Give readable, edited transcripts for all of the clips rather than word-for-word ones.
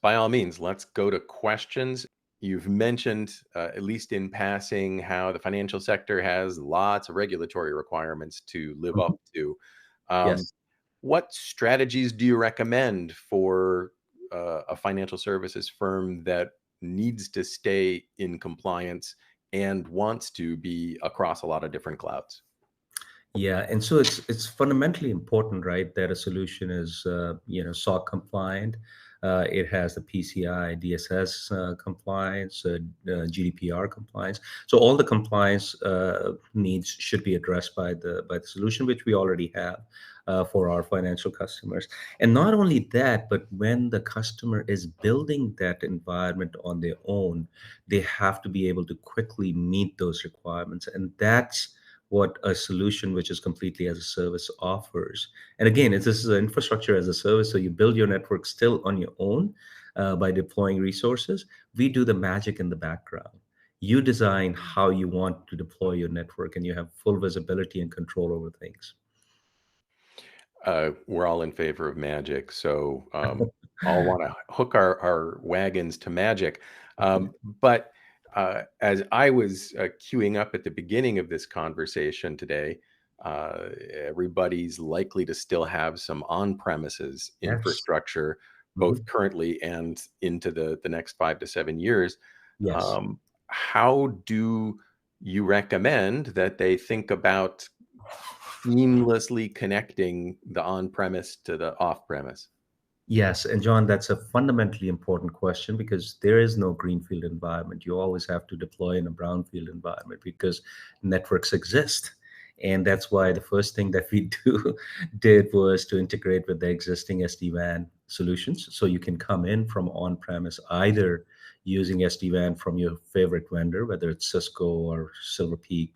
By all means, let's go to questions. You've mentioned, at least in passing, how the financial sector has lots of regulatory requirements to live Mhm. up to. Um, Yes. what strategies do you recommend for a financial services firm that needs to stay in compliance and wants to be across a lot of different clouds? Yeah, and so it's fundamentally important, right, that a solution is SOC compliant. It has the PCI DSS compliance, GDPR compliance. So all the compliance needs should be addressed by the solution, which we already have for our financial customers. And not only that, but when the customer is building that environment on their own, they have to be able to quickly meet those requirements, and that's what a solution which is completely as a service offers. And again, this is an infrastructure as a service, so you build your network still on your own by deploying resources. We do the magic in the background. You design how you want to deploy your network, and you have full visibility and control over things. We're all in favor of magic, so all want to hook our wagons to magic. But as I was queuing up at the beginning of this conversation today, everybody's likely to still have some on-premises Yes. infrastructure, both Mhm. currently and into the next 5 to 7 years. Yes. Um, how do you recommend that they think about seamlessly connecting the on-premise to the off-premise? Yes, and John, that's a fundamentally important question because there is no greenfield environment. You always have to deploy in a brownfield environment because networks exist. And that's why the first thing that we did was to integrate with the existing SD-WAN solutions. So you can come in from on-premise either using SD-WAN from your favorite vendor, whether it's Cisco or Silver Peak,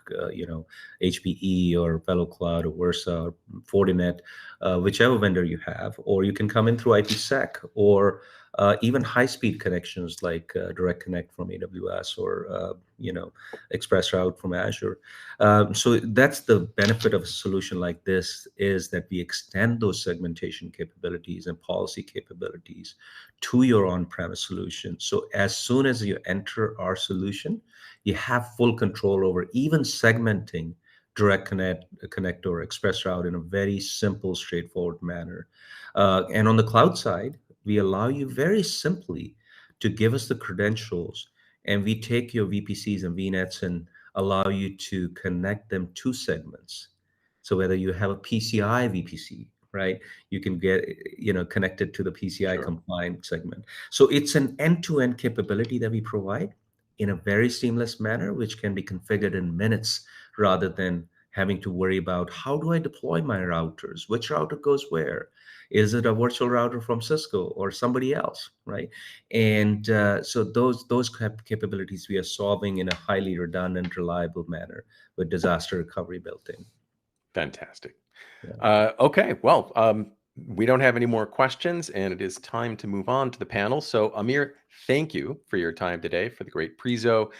HPE or VeloCloud or Versa or Fortinet, whichever vendor you have, or you can come in through IPsec or even high-speed connections like Direct Connect from AWS or ExpressRoute from Azure. So that's the benefit of a solution like this is that we extend those segmentation capabilities and policy capabilities to your on-premise solution. So as soon as you enter our solution, you have full control over even segmenting connect or express route in a very simple, straightforward manner. And on the cloud side, we allow you very simply to give us the credentials, and we take your VPCs and VNets and allow you to connect them to segments. So whether you have a PCI VPC, right, you can get connected to the PCI Sure. compliant segment. So it's an end-to-end capability that we provide in a very seamless manner, which can be configured in minutes rather than having to worry about how do I deploy my routers? Which router goes where? Is it a virtual router from Cisco or somebody else, right? And so those capabilities we are solving in a highly redundant, reliable manner with disaster recovery built in. Fantastic. Yeah. Okay, well, we don't have any more questions, and it is time to move on to the panel. So, Amir, thank you for your time today, for the great prezo,